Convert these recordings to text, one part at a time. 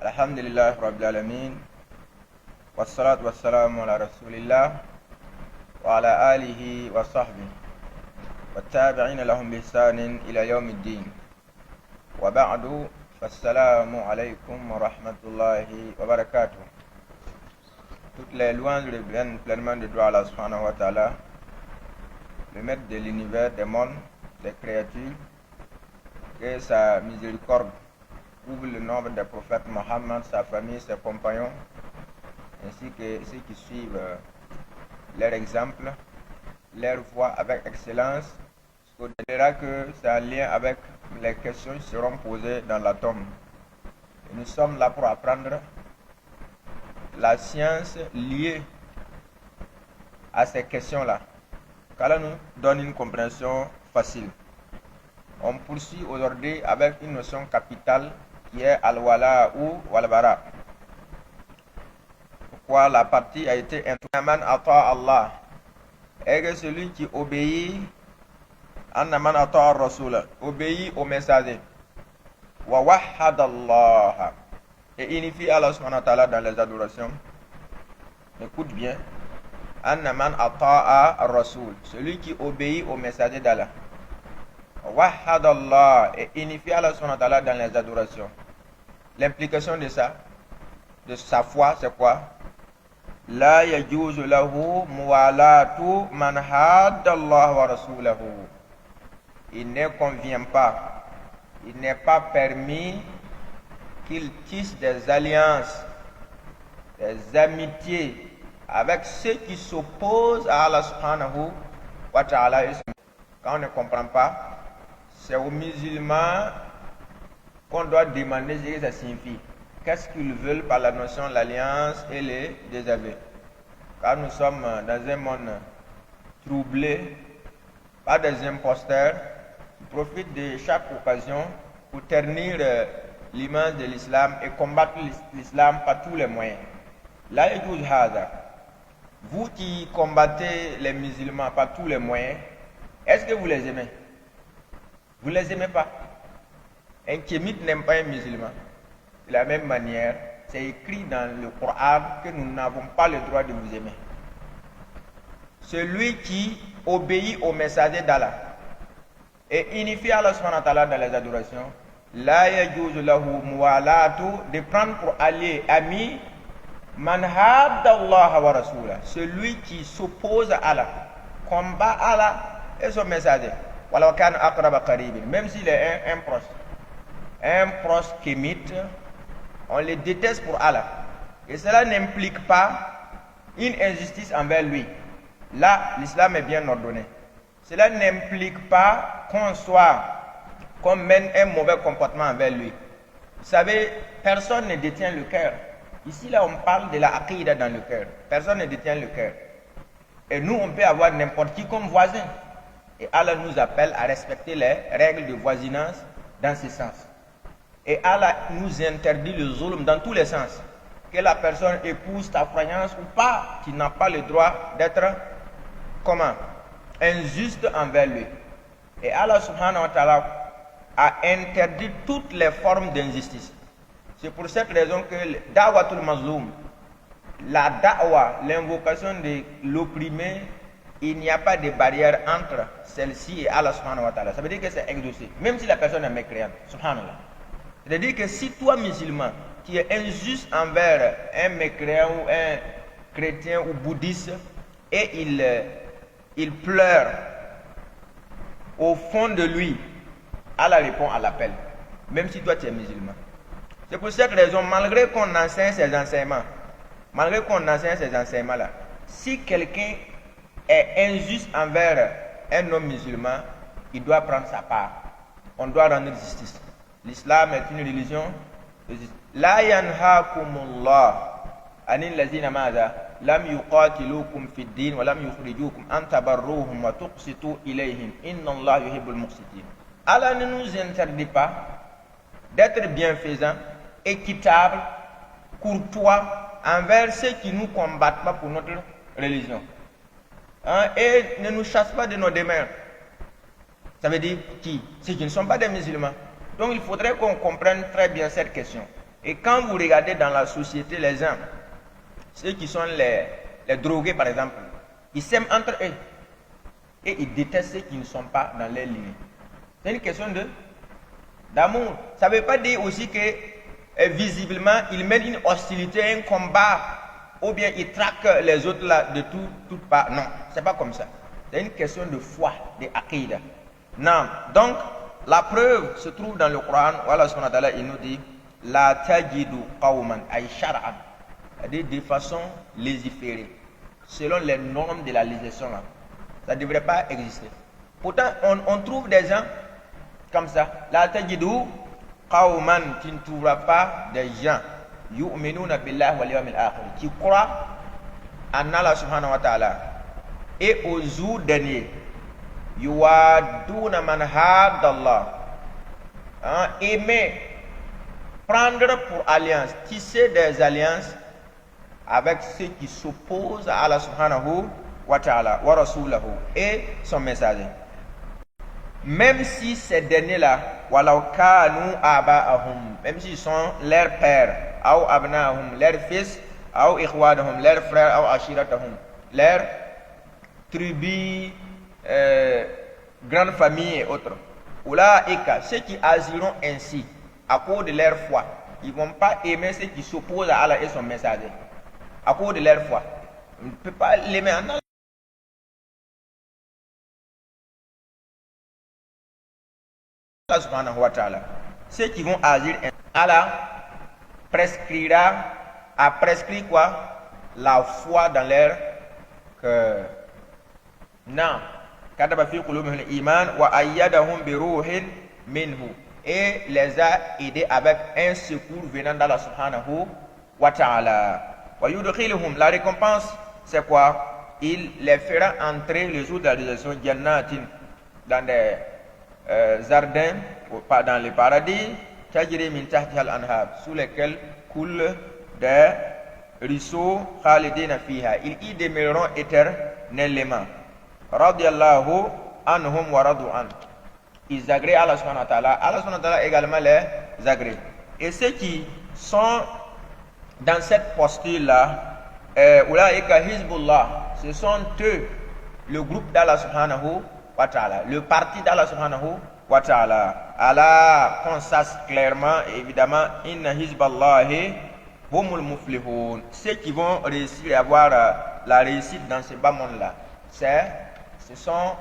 Alhamdulillah Rabbil Alamin. Wassalatu wassalamu ala Rasulillah wa ala alihi wa sahbihi wa tabi'ina lahum bi ihsanin ila yawmiddin. Wa ba'du, fassalamu alaykum wa rahmatullahi wa barakatuh. Toutes les louanges reviennent pleinement de droit à Allah subhanahu wa ta'ala, le maître de l'univers, des mondes, des créatures, que sa miséricorde couvre le nombre des prophètes Mohammed, sa famille, ses compagnons, ainsi que ceux qui suivent leur exemple, leur voie avec excellence. On dira que c'est en lien avec les questions qui seront posées dans la tombe. Et nous sommes là pour apprendre la science liée à ces questions-là. Qu'Allah nous donne une compréhension facile. On poursuit aujourd'hui avec une notion capitale qui est al-wala ou wal-bara. Pourquoi la partie a été man ata Allah, et que celui qui obéit man ata ar-rasul, obéit au messager, wa wahhada Allah, et unifie Allah subhanahu wa ta'ala dans les adorations. Écoute bien, man ata ar-rasul, celui qui obéit au messager d'Allah, wahhada Allah, et unifie Allah subhanahu wa ta'ala dans les adorations. L'implication de ça, de sa foi, c'est quoi? La yajuzu lahu muwalatu man hadda Allah wa rasulahu. Il ne convient pas, il n'est pas permis qu'il tisse des alliances, des amitiés avec ceux qui s'opposent à Allah subhanahu wa ta'ala. Quand on ne comprend pas, c'est aux musulmans qu'on doit demander ce que ça signifie. Qu'est-ce qu'ils veulent par la notion de l'alliance et les désaveux? Car nous sommes dans un monde troublé par des imposteurs qui profitent de chaque occasion pour ternir l'image de l'islam et combattre l'islam par tous les moyens. Là, vous qui combattez les musulmans par tous les moyens, est-ce que vous les aimez? Vous ne les aimez pas? Un kémite n'aime pas un musulman. De la même manière, c'est écrit dans le Coran que nous n'avons pas le droit de vous aimer. Celui qui obéit au messager d'Allah et unifie Allah subhanahu wa ta'ala dans les adorations, la yajuzu lahu muwalatu, de prendre pour allié, ami, man hadda Allah wa rasulah, celui qui s'oppose à Allah, combat Allah et son messager. Walau kana aqraba qaribin, même s'il est un proche kémite, on le déteste pour Allah. Et cela n'implique pas une injustice envers lui. Là, l'islam est bien ordonné. Cela n'implique pas qu'on mène un mauvais comportement envers lui. Vous savez, personne ne détient le cœur. Ici, là, on parle de la aqidah dans le cœur. Personne ne détient le cœur. Et nous, on peut avoir n'importe qui comme voisin. Et Allah nous appelle à respecter les règles de voisinage dans ce sens. Et Allah nous interdit le zulm dans tous les sens. Que la personne épouse ta croyance ou pas, qui n'a pas le droit d'être injuste envers lui. Et Allah subhanahu wa ta'ala a interdit toutes les formes d'injustice. C'est pour cette raison que da'watul mazloum, la da'wa, l'invocation de l'opprimé, il n'y a pas de barrière entre celle-ci et Allah subhanahu wa ta'ala. Ça veut dire que c'est exaucé, même si la personne est mécréante. Subhanallah. C'est-à-dire que si toi, musulman, qui est injuste envers un mécréant ou un chrétien ou bouddhiste, et il pleure au fond de lui, Allah répond à l'appel, même si toi tu es musulman. C'est pour cette raison, malgré qu'on enseigne ces enseignements, là, si quelqu'un est injuste envers un homme musulman, il doit prendre sa part. On doit rendre justice. L'islam est une religion de justice. La yanhaakumullah anil lazina madha lam yuqatilukum fid din wa lam yukhrijukum an tabarruhum wa tuqsitu ilayhim inna Allah yuhibbul muqsitin. Allah ne nous interdit pas d'être bienfaisants, équitables, courtois envers ceux qui nous combattent pas pour notre religion. Et ne nous chasse pas de nos demeures. Ça veut dire qui? Ceux qui ne sont pas des musulmans. Donc il faudrait qu'on comprenne très bien cette question. Et quand vous regardez dans la société les gens, ceux qui sont les drogués par exemple, ils s'aiment entre eux et ils détestent ceux qui ne sont pas dans leur ligne. C'est une question d'amour. Ça ne veut pas dire aussi que visiblement ils mènent une hostilité, un combat, ou bien ils traquent les autres là de toutes parts. Non, c'est pas comme ça. C'est une question de foi, de aqidah. Non, donc la preuve se trouve dans le Coran. Voilà ce qu'on a il nous dit la tajidu qawman ay shar'an, de façon légiférée, selon les normes de la législation là. Ça ne devrait pas exister. Pourtant, on trouve des gens comme ça. La tajidu qawman, tu ne trouveras pas des gens yu'minuna billahi wal yawmil akhir, qui croient en Allah subhanahu wa ta'ala et aux jours derniers. Yuwaduna man hadallah, aimer, prendre pour alliance, tisser des alliances avec ceux qui s'opposent à Allah subhanahu wa ta'ala wa rasulahu et son messager, même si ces derniers-là walau kanu aba'ahum, même s'ils sont leurs pères, ou abna'ahum, leurs fils, ou ikhwanahum, leurs frères, ou ashiratahum, leurs tribus, grandes familles et autres. Ulaika, ceux qui agiront ainsi à cause de leur foi, ils ne vont pas aimer ceux qui s'opposent à Allah et son messager à cause de leur foi. On ne peut pas l'aimer en Allah. Allah subhanahu wa ta'ala, ceux qui vont agir ainsi, Allah a prescrit quoi? La foi dans leur cœur. Non. Kataba fi qulubihim al-iman wa ayyadahum bi ruhin minhu, et les a aidés avec un secours venant d'Allah subhanahu wa ta'ala. Wa yudkhiluhum, la récompense c'est quoi? Il les fera entrer le jour de la résurrection jannatin, dans des jardins, dans les paradis, tajri min tahtiha al-anhar, sous lesquels coulent des ruisseaux, khalidina fiha, ils y demeureront éternellement. Radiyallahu anhum wa radu an, ils agréent Allah subhanahu wa ta'ala, Allah subhanahu wa ta'ala également les agrée. Et ceux qui sont dans cette posture là, ulaika hizbullah, ce sont eux le groupe d'Allah subhanahu wa ta'ala, le parti d'Allah subhanahu wa ta'ala. Allah constate clairement, évidemment, inna hizballahi humul muflihun, ceux qui vont réussir à avoir la réussite dans ce bas monde là, ce sont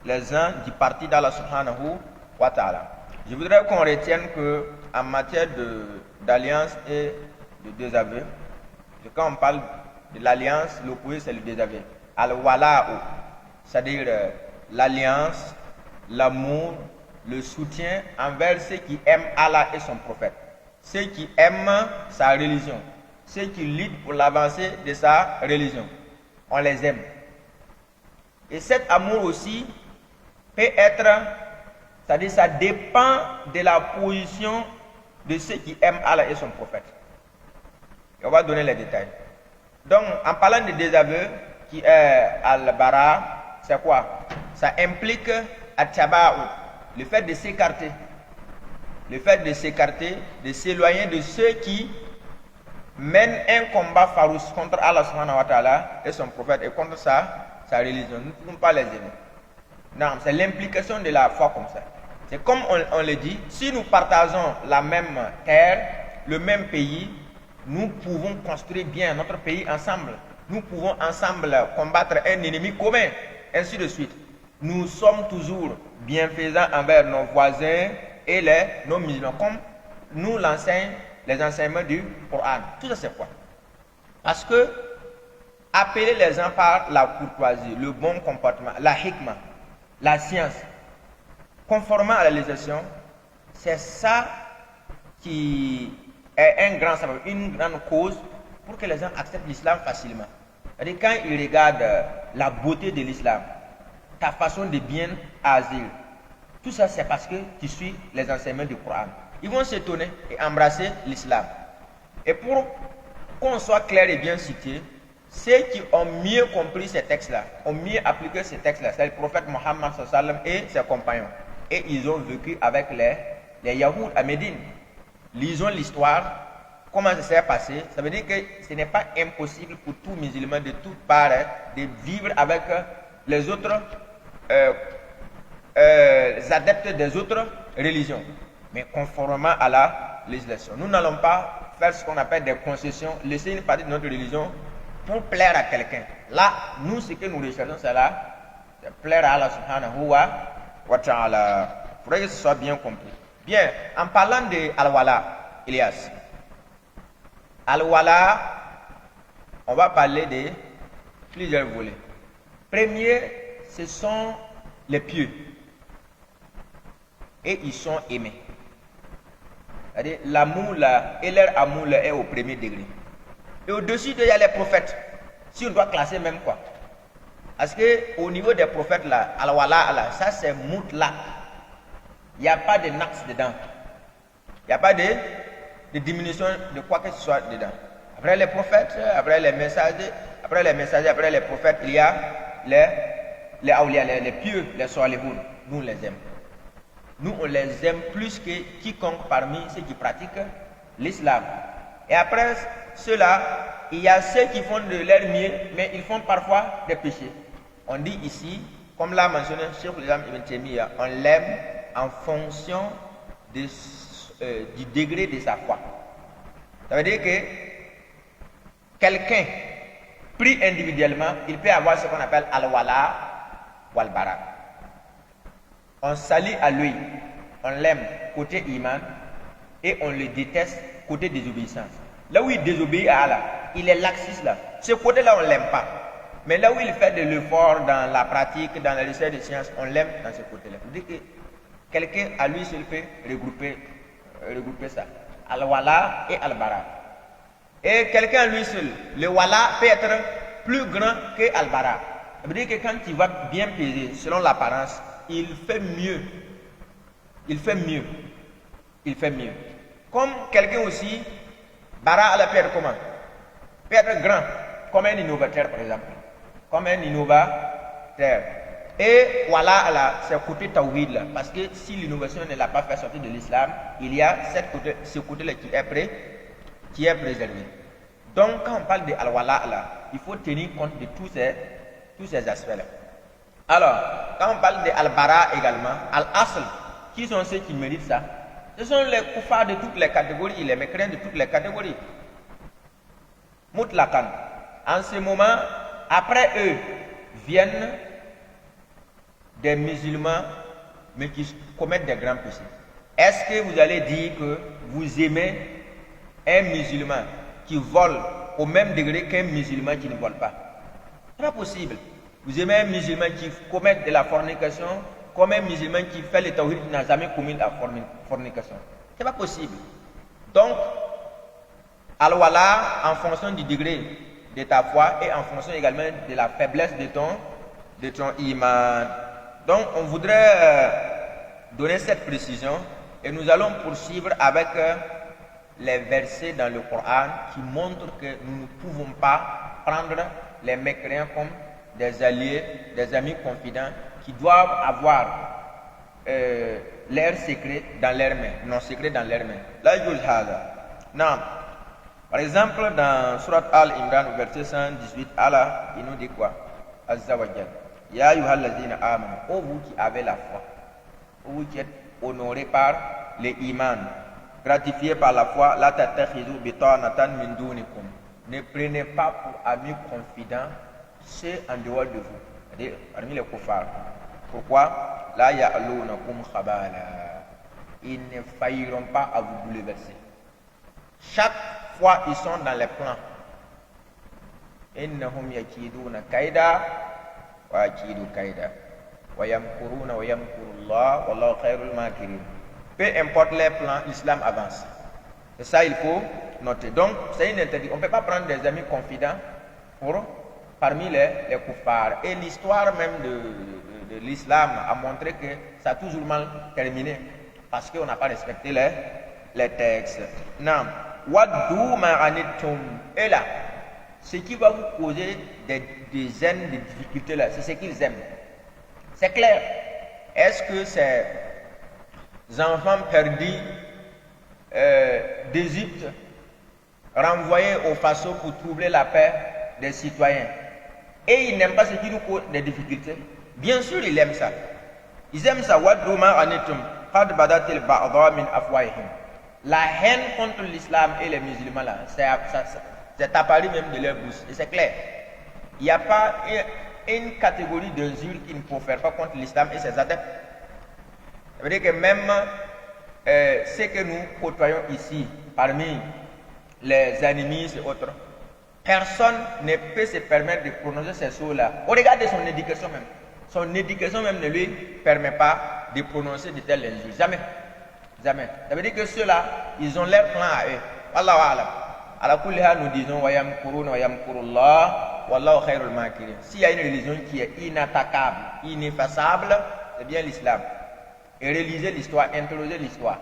les gens du parti d'Allah subhanahu wa ta'ala. Je voudrais qu'on retienne que en matière d'alliance et de désaveu, quand on parle de l'alliance, l'opposé c'est le désaveu. Al-wala'u, c'est-à-dire l'alliance, l'amour, le soutien envers ceux qui aiment Allah et son prophète, ceux qui aiment sa religion, ceux qui luttent pour l'avancée de sa religion. On les aime. Et cet amour aussi peut être, c'est-à-dire ça dépend de la position de ceux qui aiment Allah et son prophète. Et on va donner les détails. Donc, en parlant de désaveu, qui est al-bara, c'est quoi? Ça implique at-taba'u, le fait de s'écarter. Le fait de s'écarter, de s'éloigner de ceux qui mènent un combat farouche contre Allah subhanahu wa ta'ala et son prophète et contre sa religion. Nous ne pouvons pas les aimer. Non, c'est l'implication de la foi comme ça. C'est comme on le dit, si nous partageons la même terre, le même pays, nous pouvons construire bien notre pays ensemble. Nous pouvons ensemble combattre un ennemi commun, ainsi de suite. Nous sommes toujours bienfaisants envers nos voisins et nos musulmans, comme nous l'enseignent les enseignements du Coran. Tout ça c'est quoi? Parce que appeler les gens par la courtoisie, le bon comportement, la hikmah, la science, conformément à la législation, c'est ça qui est un grand sabab, une grande cause pour que les gens acceptent l'islam facilement. C'est-à-dire quand ils regardent la beauté de l'islam, ta façon de bien agir, tout ça c'est parce que tu suis les enseignements du Coran. Ils vont s'étonner et embrasser l'islam. Et pour qu'on soit clair et bien situé, ceux qui ont mieux compris ces textes-là, ont mieux appliqué ces textes-là, c'est le prophète Mohammed sallallahu alayhi wa sallam et ses compagnons. Et ils ont vécu avec les Yahoud à Médine. lisons l'histoire, comment ça s'est passé. Ça veut dire que ce n'est pas impossible pour tout musulman de toutes parts de vivre avec les autres adeptes des autres religions, mais conformément à la législation. Nous n'allons pas faire ce qu'on appelle des concessions, laisser une partie de notre religion pour plaire à quelqu'un. Là, nous, ce que nous recherchons, c'est là, c'est plaire à Allah subhanahu wa ta'ala. Il faudrait que ce soit bien compris. Bien, en parlant de Al-Wala, Elias, Al-Wala, on va parler de plusieurs volets. Premier, ce sont les pieux. Et ils sont aimés. C'est-à-dire, l'amour là, et leur amour là est au premier degré. Et au-dessus il y a les prophètes. Si on doit classer même quoi. Parce qu'au niveau des prophètes là, Al-Wala là, ça c'est mout là. Il n'y a pas de naqs dedans. Il n'y a pas de diminution de quoi que ce soit dedans. Après les prophètes, après les messagers, après les prophètes, il y a les awliya, les pieux, les salihoun. Nous on les aime. Nous on les aime plus que quiconque parmi ceux qui pratiquent l'islam. Et après ceux-là, il y a ceux qui font de leur mieux, mais ils font parfois des péchés. On dit ici, comme l'a mentionné Cheikh Islam Ibn Taymiyyah, on l'aime en fonction du degré de sa foi. Ça veut dire que quelqu'un, pris individuellement, il peut avoir ce qu'on appelle al-wala ou al-bara. On s'allie à lui, on l'aime côté iman et on le déteste côté désobéissance. Là où il désobéit à Allah, il est laxiste là. Ce côté-là, on ne l'aime pas. Mais là où il fait de l'effort dans la pratique, dans la recherche des sciences, on l'aime dans ce côté-là. Vous dites que quelqu'un à lui seul peut regrouper ça. Al-Wala et Al-Bara. Et quelqu'un à lui seul, le Wala peut être plus grand que Al-Bara. Ça veut dire que quand il va bien peser, selon l'apparence, il fait mieux. Il fait mieux. Il fait mieux. Comme quelqu'un aussi, Bara Allah peut être comment? Peut être grand, comme un innovateur par exemple. Comme un innovateur. Et voilà, là, c'est côté tawhid là. Parce que si l'innovation ne l'a pas fait sortir de l'islam, il y a ce côté-là qui est préservé. Donc, quand on parle de al-wala là, il faut tenir compte de tous ces aspects-là. Alors, quand on parle de al-bara également, al-asl, qui sont ceux qui méritent ça? Ce sont les koufars de toutes les catégories, les mécréants de toutes les catégories. Mutlakan. En ce moment, après eux, viennent des musulmans, mais qui commettent des grands péchés. Est-ce que vous allez dire que vous aimez un musulman qui vole au même degré qu'un musulman qui ne vole pas? Ce n'est pas possible. Vous aimez un musulman qui commet de la fornication comme un musulman qui fait le tawhid qui n'a jamais commis la fornication. Ce n'est pas possible. Donc, al-wala en fonction du degré de ta foi et en fonction également de la faiblesse de ton iman. Donc, on voudrait donner cette précision et nous allons poursuivre avec les versets dans le Coran qui montrent que nous ne pouvons pas prendre les mécréants comme des alliés, des amis confidents qui doivent avoir leurs secrets dans leurs mains, nos secrets dans leurs mains. La yul hada. Non. Par exemple, dans Surat Al-Imran, verset 118, Allah, il nous dit quoi? Azza wa Jal. Ya ayyuhallazina amanu, ô vous qui avez la foi, ô vous qui êtes honorés par les imans, gratifiés par la foi, la tattakhidhu bitanatan min dunikum. Ne prenez pas pour amis confidents ceux en dehors de vous, c'est-à-dire parmi les kuffars. Pourquoi? La ya'lunakum khabala. Ils ne failliront pas à vous bouleverser. Chaque fois ils sont dans les plans. Innahum yakiduna kaida wa akidu kaida wa yamkuruna wa yamkurullah wallahu khairul makirin. Peu importe les plans, l'islam avance. C'est ça il faut noter. Donc c'est une interdiction. On ne peut pas prendre des amis confidents parmi les kuffars. Et l'histoire même de l'islam a montré que ça a toujours mal terminé parce qu'on n'a pas respecté les textes. Non. Waddu ma'anittum. Et là, ce qui va vous causer des dizaines de difficultés là, c'est ce qu'ils aiment. C'est clair. Est-ce que ces enfants perdus d'Égypte, renvoyés au faso pour troubler la paix des citoyens. Et ils n'aiment pas ce qui nous cause des difficultés. Bien sûr, ils aiment ça. Ils aiment ça. La haine contre l'islam et les musulmans, là, c'est apparu même de leur bouche. Et c'est clair. Il n'y a pas une catégorie d'injures qui ne profère pas contre l'islam et ses adeptes. Ça veut dire que même ce que nous côtoyons ici, parmi les animistes et autres, personne ne peut se permettre de prononcer ces choses-là. Au regard de son éducation même. Son éducation même ne lui permet pas de prononcer de telles injures. Jamais. Jamais. Ça veut dire que ceux-là, ils ont leur plan à eux. Wallahu a'lam. À la kulliha, nous disons Wayam Kurun, Wayam Kurullah, Wallahu khairul makirin. S'il y a une religion qui est inattaquable, ineffaçable, c'est bien l'islam. Et réaliser l'histoire, interroger l'histoire.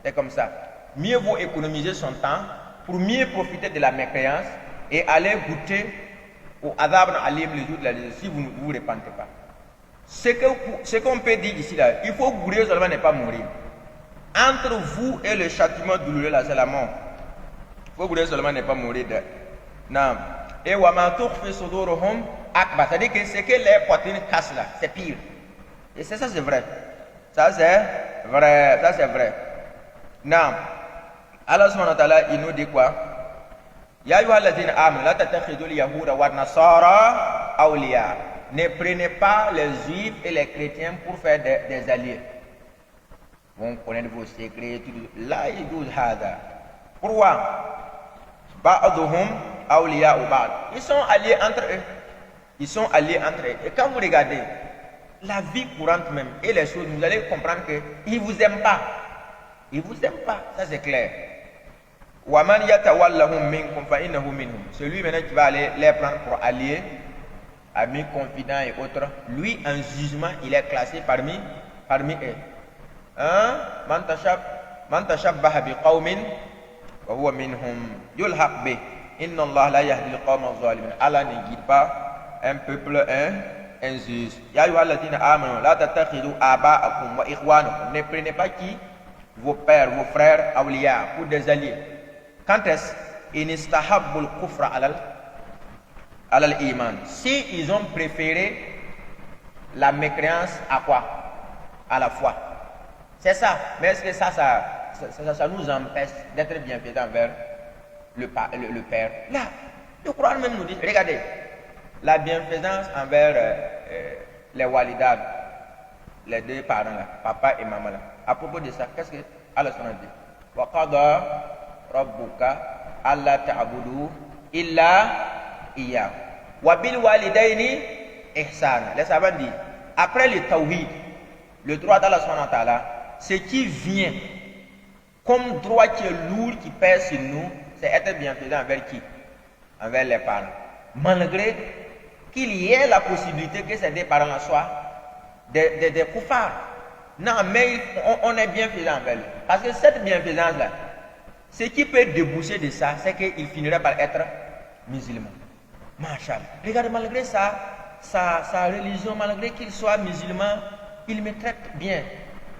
C'est comme ça. Mieux vaut économiser son temps pour mieux profiter de la mécréance et aller goûter au adab alim le jour de la législation si vous ne vous repentez pas. Ce qu'on peut dire ici, là, il faut mourir seulement, ne pas mourir. Entre vous et le châtiment douloureux, là, c'est la mort. Il faut mourir seulement, ne pas mourir. Non. Et c'est-à-dire que ce que les poitrines cassent là, c'est pire. Et ça, c'est vrai. Ça, c'est vrai. Ça, c'est vrai. Non. Allah subhanahu wa ta'ala, il nous dit quoi? Ya ayyuhalladhina amanu la tattakhidul yahuda wan nasara awliya. Ne prenez pas les juifs et les chrétiens pour faire des alliés. On connaît vos secrets, tout. Là, il dit hada. Pourquoi? Ba'duhum awliya ou ba'd. Ils sont alliés entre eux. Ils sont alliés entre eux. Et quand vous regardez la vie courante même et les choses, vous allez comprendre qu'ils ne vous aiment pas. Ils ne vous aiment pas. Ça, c'est clair. Celui maintenant qui va aller les prendre pour alliés, amis, confidents et autres, lui en jugement, il est classé parmi eux. Man tashabbaha biqawmin wa huwa minhum yulhaq bih. Inna Allah la yahdi al-qawma adh-dhalimin. Allah ne guide pas un peuple injuste. Ya ayyuhalladhina amanu la tattakhidu aba'akum wa ikhwanakum. Ne prenez pas qui? Vos pères, vos frères, awliya, pour des alliés. Quand est-ce qu'ils istahabbul kufra alal iman? Si ils ont préféré la mécréance à quoi? À la foi. C'est ça. Mais est-ce que ça nous empêche d'être bienfaisants envers le Père? Là, le Coran même nous dit, regardez, la bienfaisance envers les walidad, les deux parents là, papa et maman là. À propos de ça, qu'est-ce que Allah dit? Wa qada rabbuka alla ta'budu illa iyyahu wa bil walidaini ihsana. Les savants disent, après le tawhid, le droit d'Allah subhanahu wa ta'ala, ce qui vient comme droit qui est lourd, qui pèse sur nous, c'est être bienfaisant envers qui? Envers les parents. Malgré qu'il y ait la possibilité que ces deux parents soient des koufars. Non, mais on est bienfaisant envers eux. Parce que cette bienfaisance-là, ce qui peut déboucher de ça, c'est qu'il finirait par être musulman. Masha'Allah. Regardez, malgré ça, sa religion, malgré qu'il soit musulman, il me traite bien.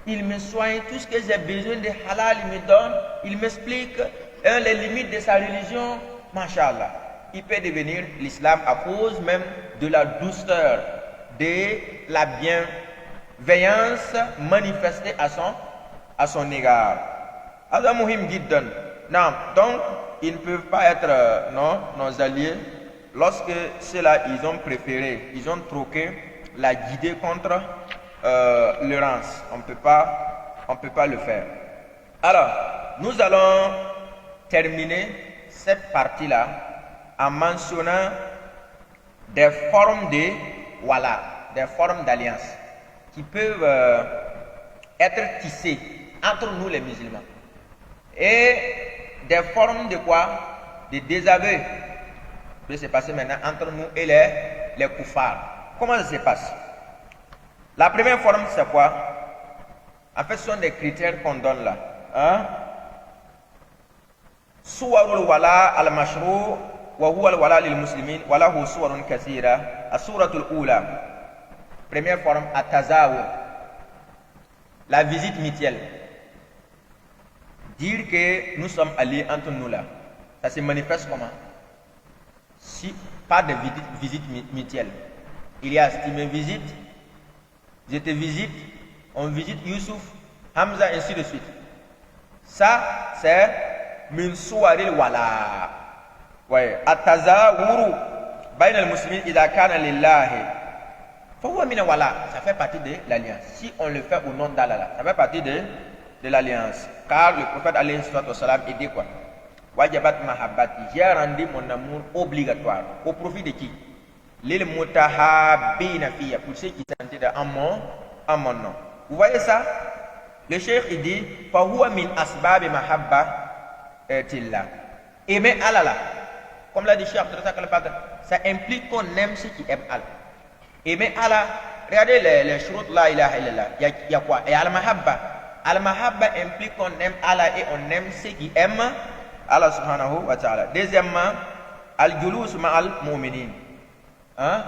Il me soigne, tout ce que j'ai besoin de halal, il me donne. Il m'explique les limites de sa religion. Masha'Allah. Il peut devenir l'islam à cause même de la douceur, de la bienveillance manifestée à son égard. Allah muhim jiddan. Non, donc ils ne peuvent pas être nos alliés lorsque ceux-là ils ont préféré, ils ont troqué la guidée contre l'errance. On ne peut pas le faire. Alors, nous allons terminer cette partie-là en mentionnant des formes de wala, des formes d'alliance qui peuvent être tissées entre nous les musulmans. Et des formes de quoi? De désaveu peut se passer maintenant entre nous et les koufars. Comment ça se passe? La première forme, c'est quoi? En fait, ce sont des critères qu'on donne là. Suwarul wala al-mashru wa huwa al-wala lil muslimin wa lahu suwarun kathira. As-suratul ula. Première forme, at-tazawur. La visite mutuelle. dire que nous sommes alliés entre nous là, ça se manifeste comment? Si pas de visite mutuelle. Ilias, tu me visites, je te visite, on visite Youssouf, Hamza, ainsi de suite. Ça, c'est min suwaril wala. Ouais, atazawuru bayna al-muslimin idha kana lillahi. Fahuwa min wala, ça fait partie de l'alliance. Si on le fait au nom d'Allah, ça fait partie de l'alliance. Car le prophète alayhi salam il dit quoi? Wajabat mahabbati, j'ai rendu mon amour obligatoire. Au profit de qui? Lil mutahabbina fiya, pour ceux qui s'entendent en mon nom. Vous voyez ça? Le cheikh il dit fahuwa min asbabi mahabba tillah. Aimer Allah, comme l'a dit Cheikh Abdel Razak, ça implique qu'on aime ceux qui aiment Allah. Aimer Allah, regardez les shurut la ilaha illallah. Il y a quoi? Et al-mahabba. Al-mahabba implique qu'on aime Allah et on aime ceux qui aiment Allah subhanahu wa ta'ala. Deuxièmement, al-julus ma'al mu'minin. Hein?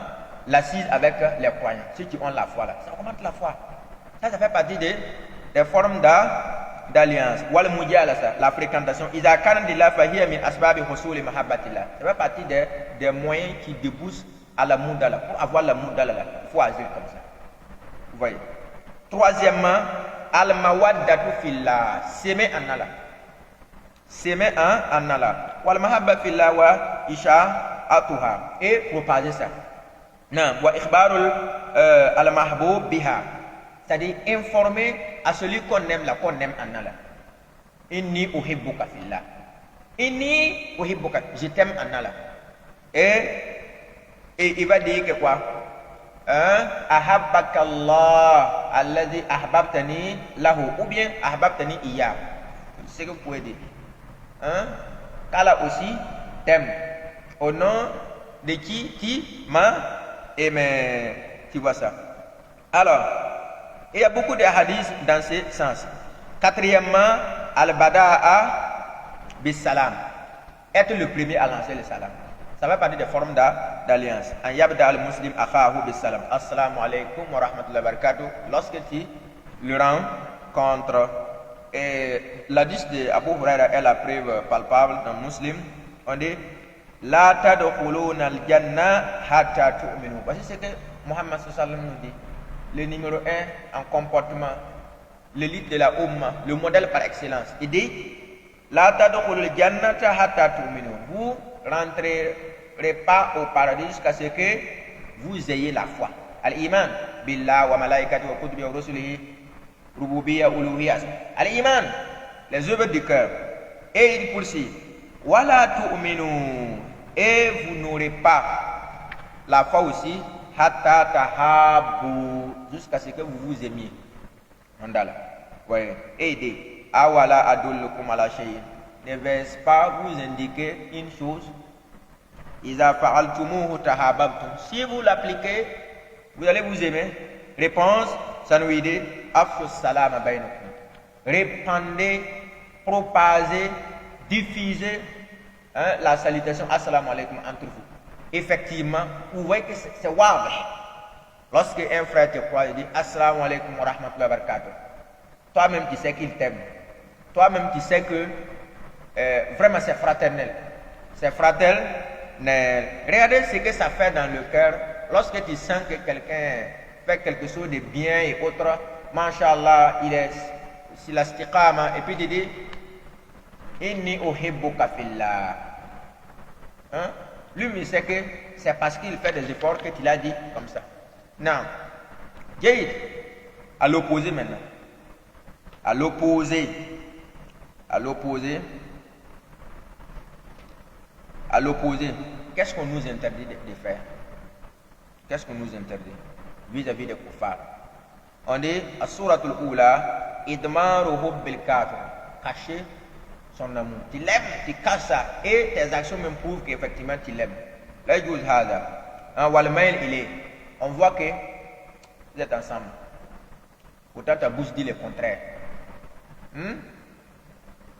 L'assise avec les croyants, ceux qui ont la foi là. Ça augmente la foi. Ça fait partie des formes d'alliance. Wal mujalasa, la fréquentation. Iza kana lillah fa hiya min asbabi husuli mahabbatillah. Ça fait partie des moyens qui débouchent à l'amour d'Allah. Pour avoir l'amour d'Allah, il faut agir comme ça. Vous voyez. Troisièmement, al-mawaddatu fillah, s'aimer en Allah. S'aimer en Allah. Wal mahabba fillah wa isha'atuha, et propager ça. Non, wa ikhbarul al-mahbub biha, c'est-à-dire informer à celui qu'on aime là, qu'on aime en Allah. Inni uhibbuka fillah. Inni uhibbuka, je t'aime en Allah. Et il va dire que quoi? Ahabbaka Allah alladhi ahbabtani lahu, ou bien ahbabtani iya. C'est ce que vous pouvez dire. Qu'Allah aussi t'aime. Au nom de qui m'a aimé. Tu vois ça. Alors, il y a beaucoup de hadiths dans ce sens. Quatrièmement, al-bada'a bis salam. Être le premier à lancer le salam. Ça va partir des formes d'alliance. En yabda al-muslim akhahu bis salam. Assalamu alaikum wa rahmatullahi wa barakatuh. Lorsque tu le rencontres. Et l'hadith de Abu Huraira est la preuve palpable dans Muslim. On dit la tadkhuluna al-janna hatta tu'minu. Voici ce que Muhammad sallallahu alayhi wa sallam nous dit. Le numéro 1 en comportement, l'élite de la Ummah, le modèle par excellence. Il dit la tadkhulul jannata hatta tu'minu. Vous rentrerez pas au paradis jusqu'à ce que vous ayez la foi. Al-iman billah wa malaikati wa kutubi wa rusulihi. Rububiyya, uluhiyya. Al-iman, les œuvres du cœur. Et il poursuit. Wala tu'minu. Et vous n'aurez pas la foi aussi. Hatta tahabbu. Jusqu'à ce que vous vous aimiez. Mandala. Ouais. Et il dit. Awala adullukum ala shay'in. Ne vais-je pas vous indiquer une chose? Iza fa'altumuhu tahabbtum. Si vous l'appliquez, vous allez vous aimer. Réponse, ça nous dit afshu salam bainakum. Répandez, propagez, diffusez la salutation assalamu alaikum entre vous. Effectivement, vous voyez que c'est wabh. Lorsque un frère te croit, il dit assalamu alaikum wa rahmatullahi wa barakatuh. Toi-même tu sais qu'il t'aime. Toi-même tu sais que vraiment c'est fraternel. C'est fraternel. Regardez ce que ça fait dans le cœur lorsque tu sens que quelqu'un fait quelque chose de bien et autre, Masha'Allah, il est sur la istiqama, et puis il dit Inni uhibbuka fillah. Lui, il sait que c'est parce qu'il fait des efforts que tu l'as dit comme ça. Non. Jayid, à l'opposé maintenant. À l'opposé. À l'opposé. À l'opposé. Qu'est-ce qu'on nous interdit de faire? Qu'est-ce qu'on nous interdit vis-à-vis des kuffars? On dit à Suratul Oula, idmaru hubbil kafir, cacher son amour. Tu l'aimes, tu caches ça, et tes actions même prouvent qu'effectivement tu l'aimes. Là, il dit Walmail, il est. On voit que vous êtes ensemble. Pourtant, ta bouche dit le contraire.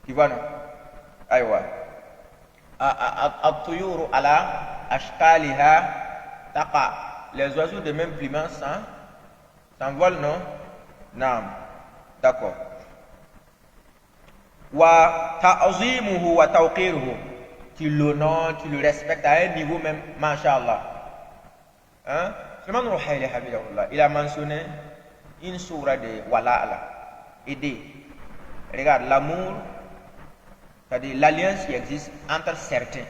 Tu vois, non? Aïwa. At-tuyuru ala ashkaliha taqa. Les oiseaux de même plumage s'envolent, non? Non. D'accord. Wa ta'zimuhu wa tawqiruhu. Tu l'honores, tu le respectes à un niveau même, masha'Allah. Hein? Sulaiman Ruhaili Habibullah, il a mentionné une sourate de Wala là. Aider. Regarde, l'amour, c'est-à-dire l'alliance qui existe entre certains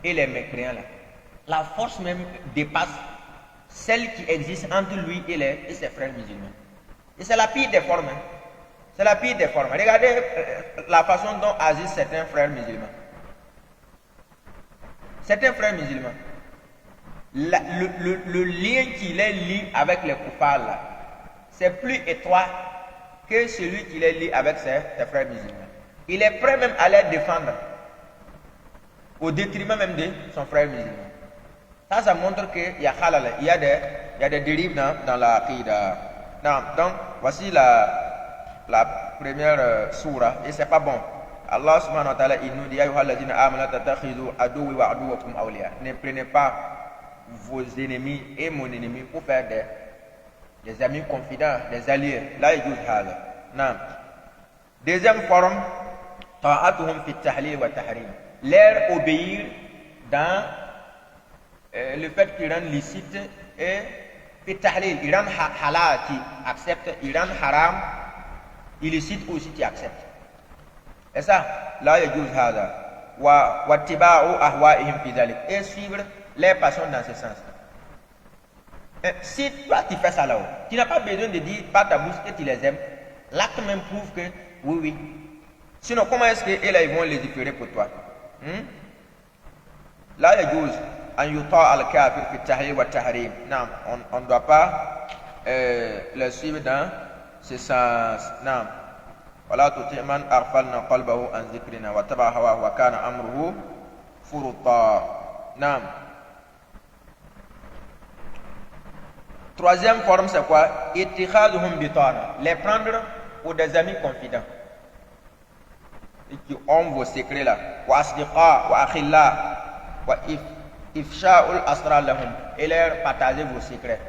et les mécréants là. La force même dépasse celle qui existe entre lui et ses frères musulmans. Et c'est la pire des formes. Hein. C'est la pire des formes. Regardez la façon dont agissent certains frères musulmans. Certains frères musulmans. Le lien qui les lie avec les kuffars là, c'est plus étroit que celui qui les lie avec ses frères musulmans. Il est prêt même à les défendre au détriment même de son frère musulman. Ça montre qu'il y a halal, il y a des dérives dans la aqida. Donc, voici la première sourate, et c'est pas bon. Allah subhanahu wa ta'ala, il nous dit, ne prenez pas vos ennemis et mon ennemi pour faire des amis confidents, des alliés. Là, il dit halal. Deuxième forme, ta'atuhum fi tahlil wa tahrim. Leur obéir dans le fait qu'ils rendent licite et fi tahlil, ils rendent halal, qui acceptent, ils rendent haram, illicite aussi qui acceptent. Et ça, là, il y a wa tiba'u ahwa'ihim fi dhalik, et suivre les passions dans ce sens. Et si toi tu fais ça là-haut, tu n'as pas besoin de dire par ta bouche que tu les aimes. L'acte même prouve que oui. Sinon, comment est-ce que là ils vont légiférer pour toi? Là, il y a an yuta al-kafir fi tahlil wa tahrim. Non, on ne doit pas le suivre dans ce sens. Non. Voilà tout le monde arfalna qalbahu an zikrina wa taba hawa wa kana amruhu furuta. Non. Troisième forme, c'est quoi? Ittikhaduhum bitana. Les prendre pour des amis confidents. Et qui ont vos secrets là. Wa asdiqa wa akhilla wa ifsha'ul asrar lahum. Et leur partager vos secrets.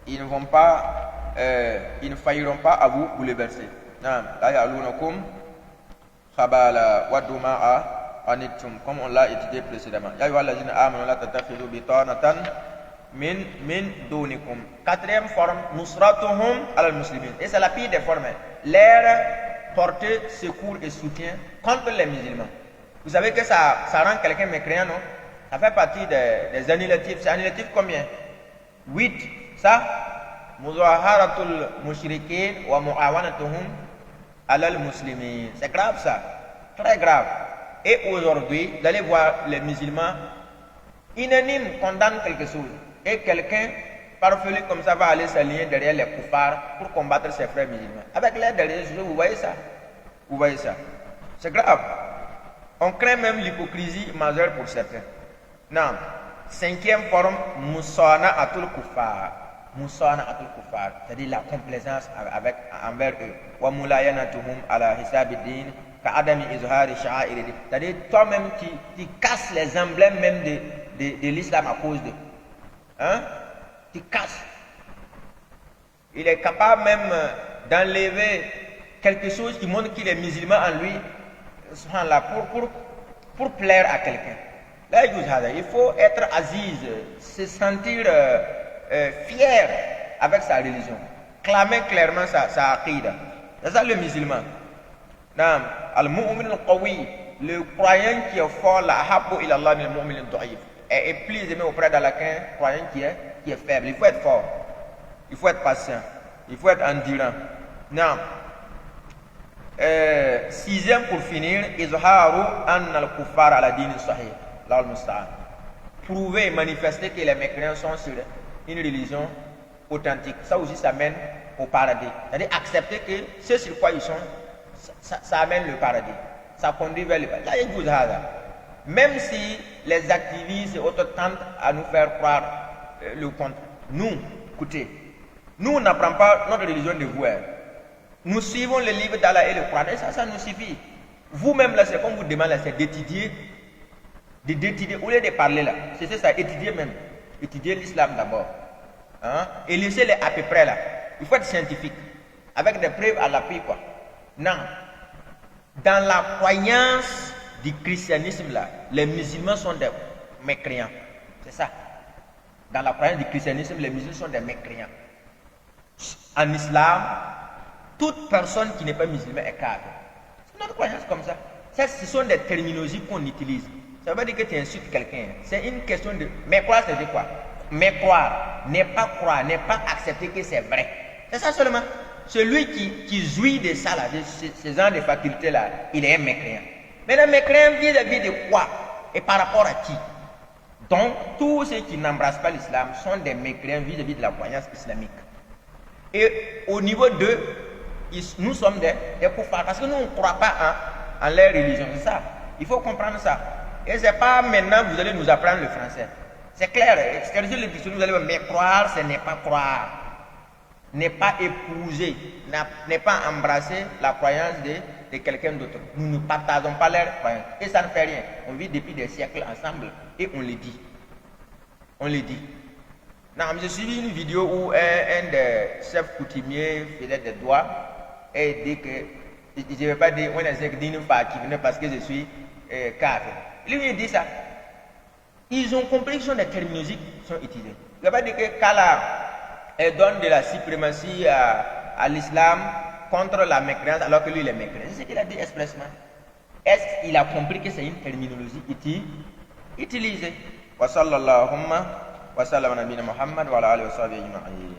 Ils ne vont pas, ils ne failliront pas à vous bouleverser. La ya'lunakum khabala wa duma'a anittum. Comme on l'a étudié précédemment. Ya ayyuhallazina amanu la tattakhidhu bitanatan min dunikum. Quatrième forme, nusratuhum al muslimin. Et c'est la pire des formes. Leur porter secours et soutien contre les musulmans. Vous savez que ça rend quelqu'un mécréant, non? Ça fait partie des annihilatifs. C'est annihilatif combien? 8. Ça, muzaharatul mushrikin wa mu'awanatuhum alal muslimin. C'est grave ça. Très grave. Et aujourd'hui, vous allez voir les musulmans unanimes condamnent quelque chose. Et quelqu'un, parfelu comme ça, va aller s'aligner derrière les kuffars pour combattre ses frères musulmans. Avec l'aide des réseaux sociaux, vous voyez ça? Vous voyez ça? C'est grave. On craint même l'hypocrisie majeure pour certains. Non. Cinquième forme, musana atul kuffar. Musana atul kuffar. C'est-à-dire la complaisance envers eux. Wa mulayanatuhum ala hisabiddin ka adami izhari sha'airi. C'est-à-dire toi-même tu casses les emblèmes même de l'islam à cause d'eux. Hein? Tu casses. Il est capable même d'enlever quelque chose qui montre qu'il est musulman en lui, pour plaire à quelqu'un. Là, il faut être aziz, se sentir fier avec sa religion, clamer clairement sa aqida. C'est ça le musulman. Al-mu'min al-qawi, le croyant qui est fort, la habbu ila Allah min al-mu'min al-da'if, est plus aimé auprès d'Allah qu'un croyant qui est faible. Il faut être fort, il faut être patient, il faut être endurant. Non. Sixième pour finir, izharu anna al-kuffar ala din sahih. Là, le musta'an. Prouver et manifester que les mécréants sont sur une religion authentique. Ça aussi, ça mène au paradis. C'est-à-dire accepter que ce sur quoi ils sont, ça amène le paradis. Ça conduit vers le paradis. Là, il y a même si les activistes et autres tentent à nous faire croire le contraire. Nous, écoutez, nous n'apprenons pas notre religion de vous. Nous suivons le livre d'Allah et le Coran. Et ça nous suffit. Vous-même, là, c'est comme vous demandez, c'est d'étudier, au lieu de parler là. C'est ça, étudier même. Étudier l'islam d'abord. Hein? Et laisser les à peu près là. Il faut être scientifique. Avec des preuves à l'appui, quoi. Non. Dans la croyance du christianisme, là, les musulmans sont des mécréants. C'est ça. Dans la croyance du christianisme, les musulmans sont des mécréants. En islam, toute personne qui n'est pas musulman est kafir. C'est notre croyance comme ça. Ça, ce sont des terminologies qu'on utilise. Ça veut pas dire que tu insultes quelqu'un. C'est une question de... Mais croire, c'est quoi? Mais croire, n'est pas croire, n'est pas accepter que c'est vrai. C'est ça seulement. Celui qui jouit de ça, là, de ces genres de facultés-là, il est un mécréant. Mais le mécréant vis-à-vis de quoi? Et par rapport à qui? Donc, tous ceux qui n'embrassent pas l'islam sont des mécréants vis-à-vis de la croyance islamique. Et au niveau d'eux, nous sommes des koufars. Parce que nous, on ne croit pas en leur religion. C'est ça. Il faut comprendre ça. Et ce n'est pas maintenant que vous allez nous apprendre le français. C'est clair. C'est-à-dire le dictionnaire, vous allez voir, mais croire, ce n'est pas croire. N'est pas épouser, n'est pas embrasser la croyance de quelqu'un d'autre. Nous ne partageons pas leur croyance. Et ça ne fait rien. On vit depuis des siècles ensemble et on le dit. On le dit. Non, j'ai suivi une vidéo où un des chefs coutumiers faisait des doigts et dit que je ne vais pas dire on est d'une part qui venait parce que je suis kafir. Lui il dit ça. Ils ont compris que ce sont des terminologies qui sont utilisées. Il ne va pas dire que Kala donne de la suprématie à l'islam contre la mécréance alors que lui il est mécréant. C'est ce qu'il a dit expressement. Est-ce qu'il a compris que c'est une terminologie utilisée? Wa sallallahu wa sallam ala nabiyina Muhammad wa ala alihi wa sahbihi ajma'in.